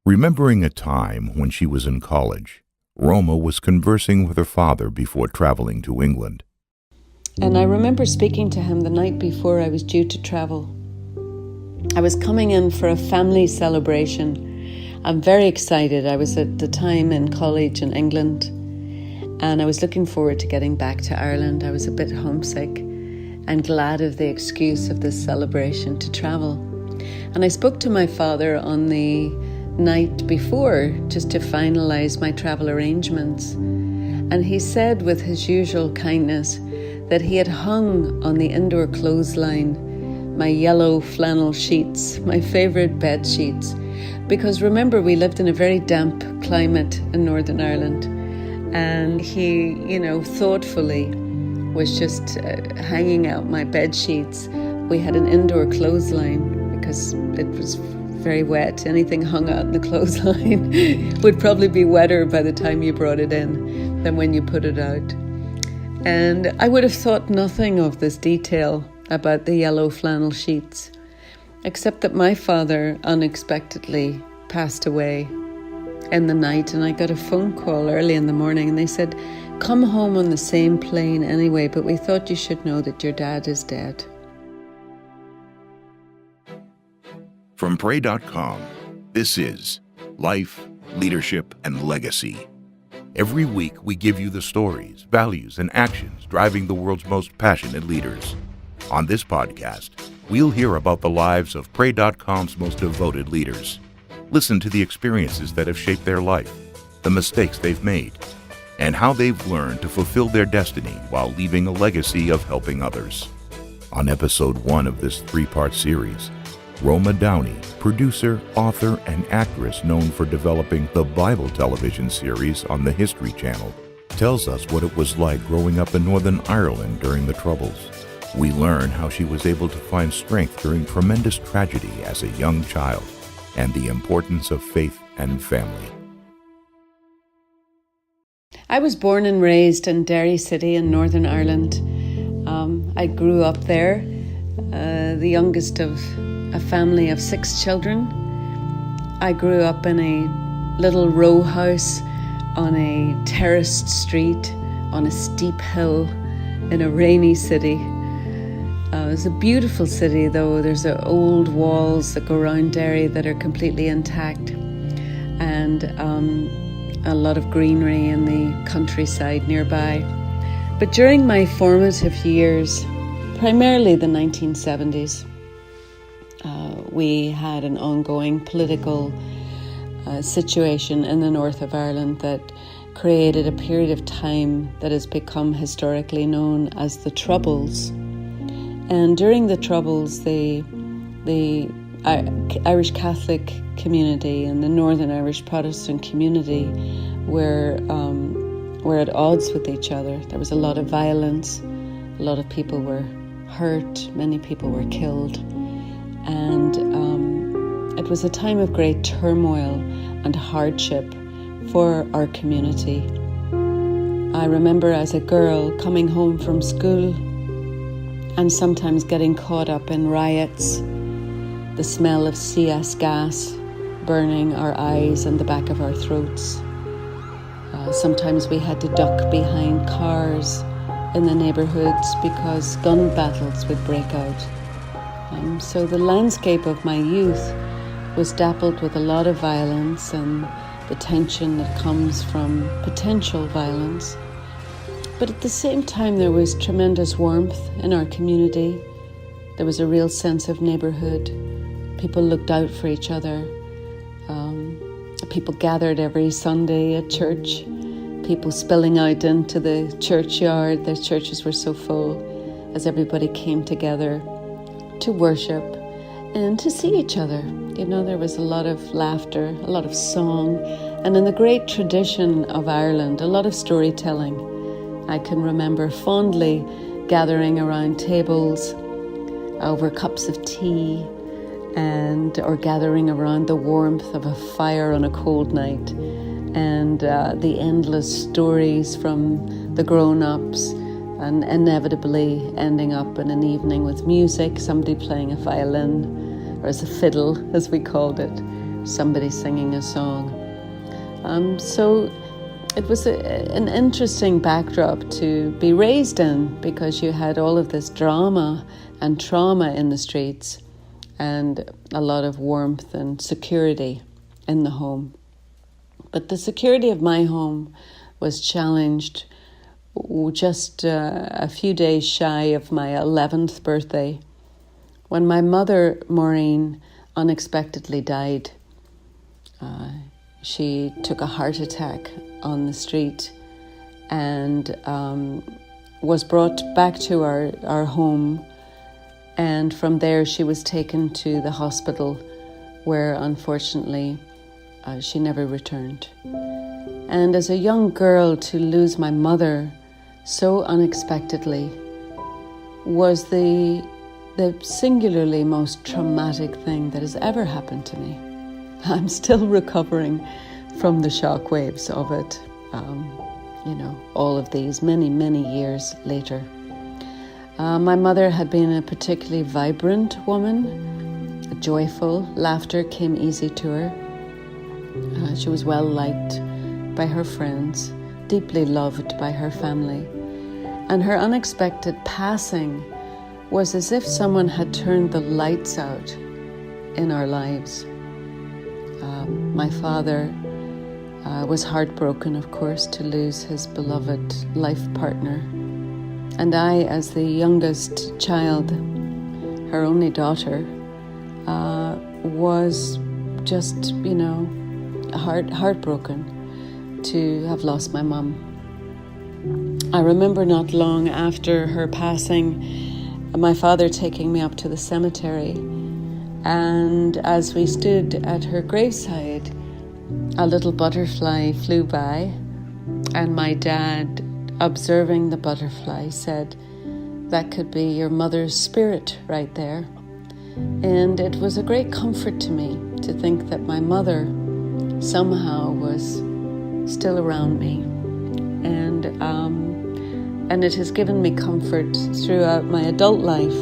Remembering a time when she was in college, Roma was conversing with her father before traveling to England. And I remember speaking to him the night before I was due to travel. I was coming in for a family celebration. I'm very excited. I was at the time in college in England, and I was looking forward to getting back to Ireland. I was a bit homesick and glad of the excuse of this celebration to travel. And I spoke to my father on the night before just to finalise my travel arrangements. And he said with his usual kindness that he had hung on the indoor clothesline my yellow flannel sheets, my favourite bed sheets, because remember we lived in a very damp climate in Northern Ireland, and he, thoughtfully was just hanging out my bed sheets. We had an indoor clothesline because it was very wet. Anything hung out in the clothesline would probably be wetter by the time you brought it in than when you put it out. And I would have thought nothing of this detail about the yellow flannel sheets, except that my father unexpectedly passed away in the night, and I got a phone call early in the morning, and they said, "Come home on the same plane anyway, but we thought you should know that your dad is dead." From pray.com, this is Life, Leadership, and Legacy. Every week we give you the stories, values, and actions driving the world's most passionate leaders. On this podcast, we'll hear about the lives of pray.com's most devoted leaders. Listen to the experiences that have shaped their life, the mistakes they've made, and how they've learned to fulfill their destiny while leaving a legacy of helping others. On episode 1 of this 3-part series, Roma Downey, producer, author, and actress known for developing the Bible television series on the History Channel, tells us what it was like growing up in Northern Ireland during the Troubles. We learn how she was able to find strength during tremendous tragedy as a young child, and the importance of faith and family. I was born and raised in Derry City in Northern Ireland. I grew up there, the youngest of a family of 6 children. I grew up in a little row house on a terraced street on a steep hill in a rainy city. It's a beautiful city, though. There's old walls that go around Derry that are completely intact, and a lot of greenery in the countryside nearby. But during my formative years, primarily the 1970s, we had an ongoing political situation in the north of Ireland that created a period of time that has become historically known as the Troubles. And during the Troubles, the Irish Catholic community and the Northern Irish Protestant community were at odds with each other. There was a lot of violence, a lot of people were hurt, many people were killed, and it was a time of great turmoil and hardship for our community. I remember as a girl coming home from school and sometimes getting caught up in riots, the smell of CS gas burning our eyes and the back of our throats. Sometimes we had to duck behind cars in the neighbourhoods because gun battles would break out. So the landscape of my youth was dappled with a lot of violence and the tension that comes from potential violence. But at the same time, there was tremendous warmth in our community. There was a real sense of neighbourhood. People looked out for each other. People gathered every Sunday at church. People spilling out into the churchyard. The churches were so full as everybody came together to worship and to see each other. There was a lot of laughter, a lot of song, and in the great tradition of Ireland, a lot of storytelling. I can remember fondly gathering around tables over cups of tea or gathering around the warmth of a fire on a cold night, and the endless stories from the grown-ups, and inevitably ending up in an evening with music, somebody playing a violin, or as a fiddle, as we called it, somebody singing a song. So it was an interesting backdrop to be raised in, because you had all of this drama and trauma in the streets and a lot of warmth and security in the home. But the security of my home was challenged just a few days shy of my 11th birthday, when my mother, Maureen, unexpectedly died. She took a heart attack on the street and was brought back to our home, and from there she was taken to the hospital, where unfortunately she never returned. And as a young girl, to lose my mother so unexpectedly was the singularly most traumatic thing that has ever happened to me. I'm still recovering from the shock waves of it, all of these many years later. My mother had been a particularly vibrant woman, joyful. Laughter came easy to her. She was well liked by her friends, deeply loved by her family. And her unexpected passing was as if someone had turned the lights out in our lives. My father was heartbroken, of course, to lose his beloved life partner. And I, as the youngest child, her only daughter, was just, heartbroken to have lost my mum. I remember not long after her passing, my father taking me up to the cemetery, and as we stood at her graveside, a little butterfly flew by, and my dad, observing the butterfly, said, "That could be your mother's spirit right there." And it was a great comfort to me to think that my mother somehow was still around me. And it has given me comfort throughout my adult life.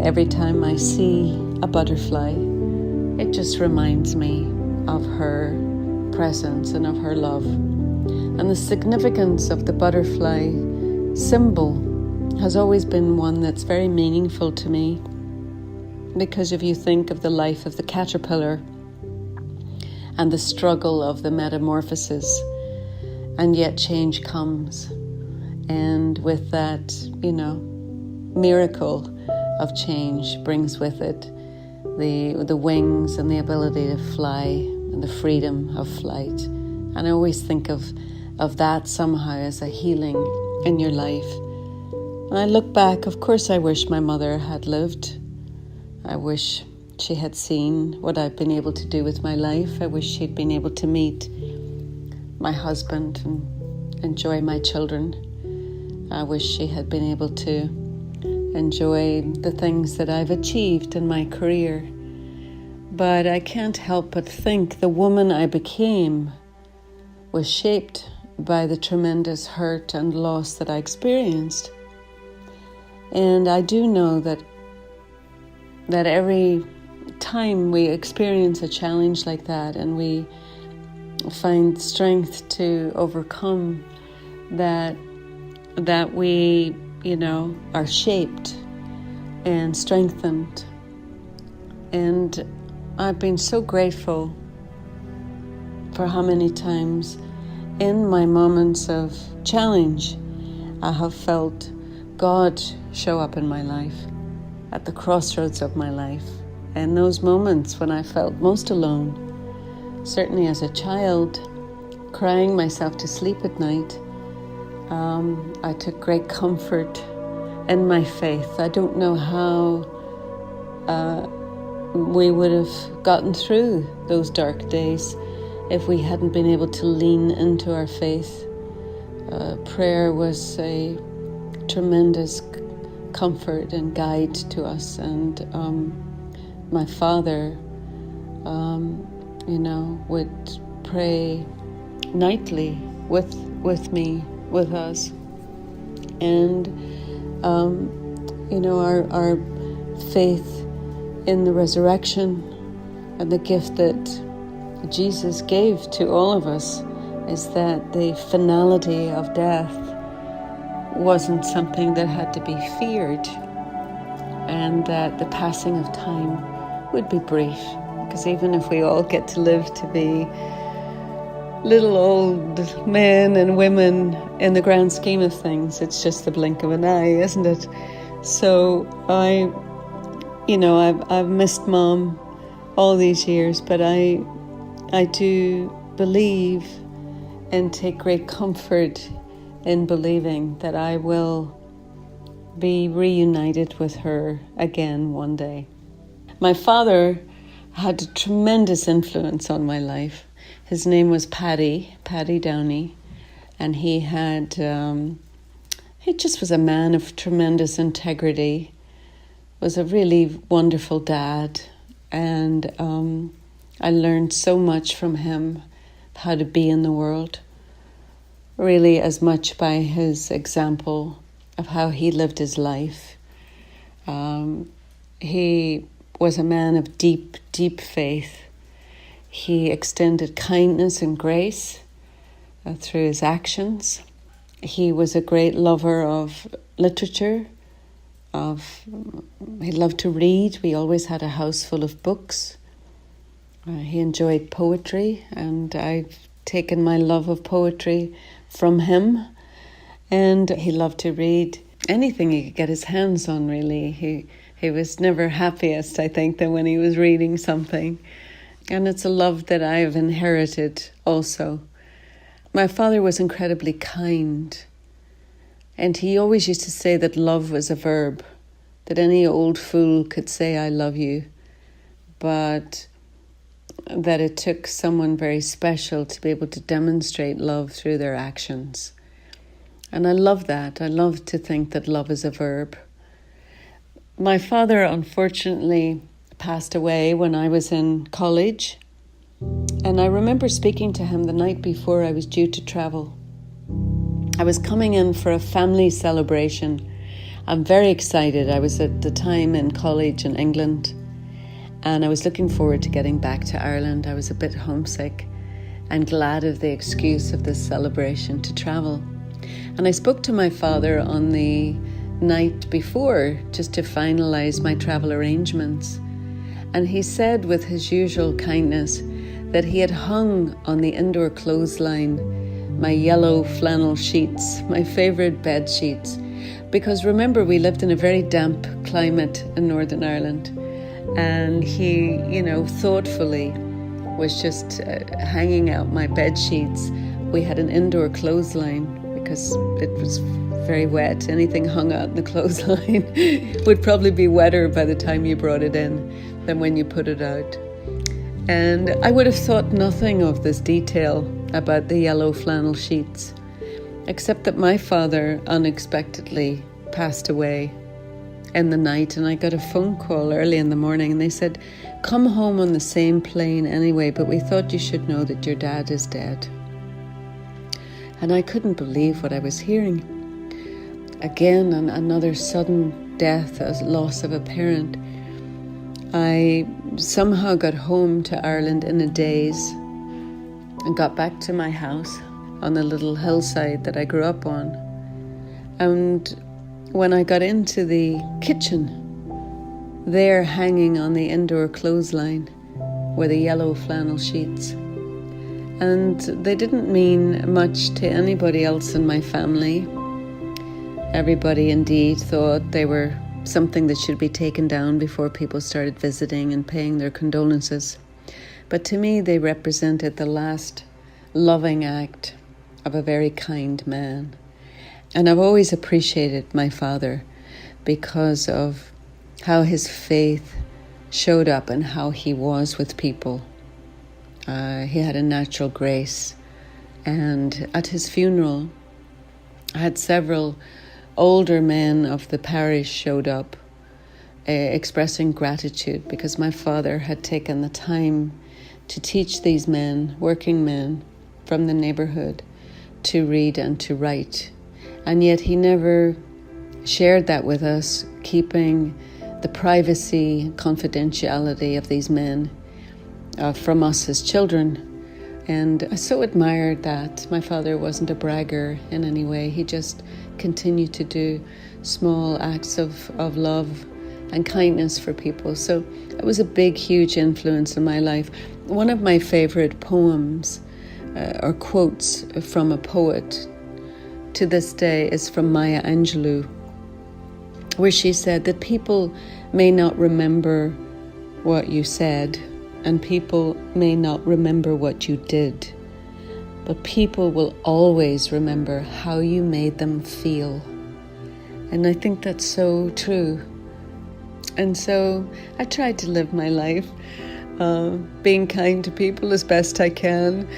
Every time I see a butterfly, it just reminds me of her presence and of her love. And the significance of the butterfly symbol has always been one that's very meaningful to me, because if you think of the life of the caterpillar and the struggle of the metamorphosis, and yet change comes. And with that, miracle of change brings with it the wings and the ability to fly and the freedom of flight. And I always think of that somehow as a healing in your life. When I look back, of course I wish my mother had lived. I wish she had seen what I've been able to do with my life. I wish she'd been able to meet my husband and enjoy my children. I wish she had been able to enjoy the things that I've achieved in my career. But I can't help but think the woman I became was shaped by the tremendous hurt and loss that I experienced. And I do know that every time we experience a challenge like that and we find strength to overcome that we, are shaped and strengthened. And I've been so grateful for how many times in my moments of challenge I have felt God show up in my life at the crossroads of my life. And those moments when I felt most alone, certainly as a child, crying myself to sleep at night, I took great comfort in my faith. I don't know how we would have gotten through those dark days if we hadn't been able to lean into our faith. Prayer was a tremendous comfort and guide to us, and my father, would pray nightly with me, with us, and our faith in the resurrection And the gift that Jesus gave to all of us is that the finality of death wasn't something that had to be feared, and that the passing of time would be brief. Because even if we all get to live to be little old men and women, in the grand scheme of things, it's just the blink of an eye, isn't it? So I've missed Mom all these years, but I do believe and take great comfort in believing that I will be reunited with her again one day. My father had a tremendous influence on my life. His name was Paddy Downey, and he just was a man of tremendous integrity, was a really wonderful dad, and I learned so much from him, how to be in the world, really as much by his example of how he lived his life. He was a man of deep, deep faith. He extended kindness and grace through his actions. He was a great lover of literature. He loved to read. We always had a house full of books. He enjoyed poetry, and I've taken my love of poetry from him. And he loved to read anything he could get his hands on, really. He was never happiest, I think, than when he was reading something. And it's a love that I have inherited also. My father was incredibly kind. And he always used to say that love was a verb, that any old fool could say, "I love you," but that it took someone very special to be able to demonstrate love through their actions. And I love that. I love to think that love is a verb. My father, unfortunately, passed away when I was in college. And I remember speaking to him the night before I was due to travel. I was coming in for a family celebration. I'm very excited. I was at the time in college in England, and I was looking forward to getting back to Ireland. I was a bit homesick and glad of the excuse of this celebration to travel. And I spoke to my father on the night before just to finalize my travel arrangements. And he said with his usual kindness that he had hung on the indoor clothesline my yellow flannel sheets, my favorite bed sheets. Because remember, we lived in a very damp climate in Northern Ireland. And he, thoughtfully was just hanging out my bed sheets. We had an indoor clothesline because it was very wet. Anything hung out in the clothesline would probably be wetter by the time you brought it in than when you put it out. And I would have thought nothing of this detail about the yellow flannel sheets, except that my father unexpectedly passed away in the night, and I got a phone call early in the morning, and they said, "Come home on the same plane anyway, but we thought you should know that your dad is dead." And I couldn't believe what I was hearing. Again, another sudden death, a loss of a parent. I somehow got home to Ireland in a daze and got back to my house on the little hillside that I grew up on. And when I got into the kitchen, there hanging on the indoor clothesline were the yellow flannel sheets. And they didn't mean much to anybody else in my family. Everybody indeed thought they were something that should be taken down before people started visiting and paying their condolences. But to me, they represented the last loving act of a very kind man. And I've always appreciated my father because of how his faith showed up and how he was with people. He had a natural grace. And at his funeral, I had several older men of the parish showed up expressing gratitude because my father had taken the time to teach these men, working men from the neighborhood, to read and to write. And yet he never shared that with us, keeping the privacy and confidentiality of these men. from us as children. And I so admired that. My father wasn't a bragger in any way. He just continued to do small acts of love and kindness for people. So it was a big, huge influence in my life. One of my favorite poems or quotes from a poet to this day is from Maya Angelou, where she said that people may not remember what you said, and people may not remember what you did, but people will always remember how you made them feel. And I think that's so true. And so I try to live my life being kind to people as best I can.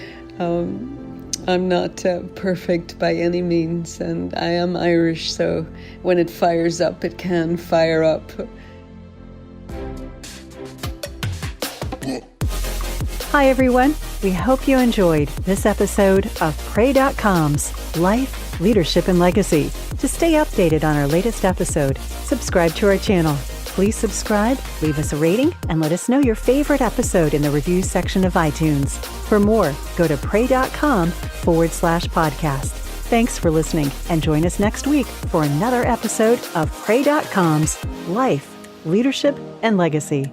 I'm not perfect by any means, and I am Irish, so when it fires up, it can fire up. Hi everyone, we hope you enjoyed this episode of pray.com's Life, Leadership and Legacy. To stay updated on our latest episode, subscribe to our channel. Please subscribe, leave us a rating, and let us know your favorite episode in the reviews section of iTunes. For more, go to pray.com/podcast. Thanks for listening, and join us next week for another episode of pray.com's Life, Leadership and Legacy.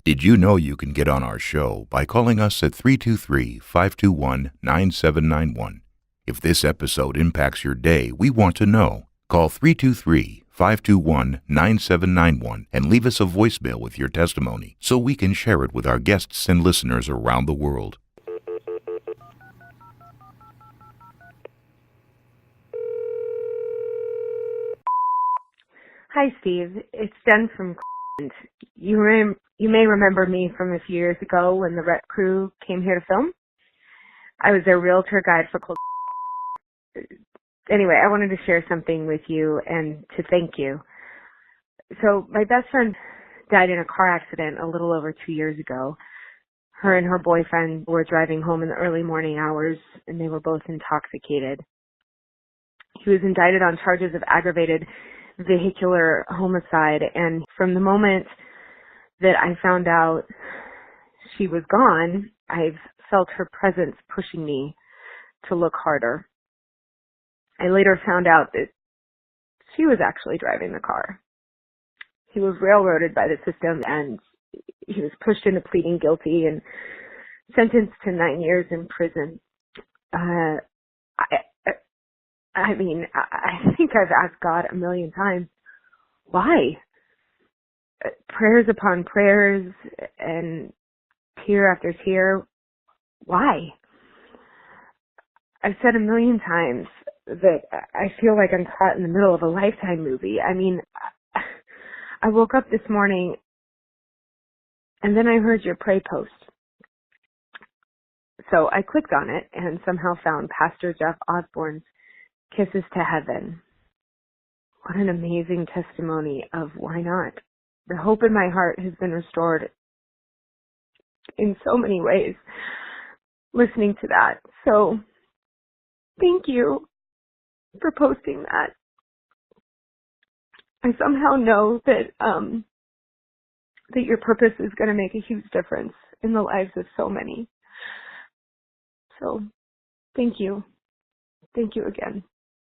Did you know you can get on our show by calling us at 323-521-9791? If this episode impacts your day, we want to know. Call 323-521-9791 and leave us a voicemail with your testimony so we can share it with our guests and listeners around the world. Hi, Steve. It's Jen from Cleveland. You may remember me from a few years ago when the rec crew came here to film. I was their realtor guide for Cleveland. Anyway, I wanted to share something with you and to thank you. So my best friend died in a car accident a little over 2 years ago. Her and her boyfriend were driving home in the early morning hours, and they were both intoxicated. He was indicted on charges of aggravated vehicular homicide, and from the moment that I found out she was gone, I've felt her presence pushing me to look harder. I later found out that she was actually driving the car. He was railroaded by the system, and he was pushed into pleading guilty and sentenced to 9 years in prison. I think I've asked God a million times, why? Prayers upon prayers and tear after tear. Why? I've said a million times that I feel like I'm caught in the middle of a Lifetime movie. I mean, I woke up this morning and then I heard your pray post. So I clicked on it and somehow found Pastor Jeff Osborne's Kisses to Heaven. What an amazing testimony of why not. The hope in my heart has been restored in so many ways listening to that. So thank you for posting that. I somehow know that that your purpose is going to make a huge difference in the lives of so many. So thank you. Thank you again.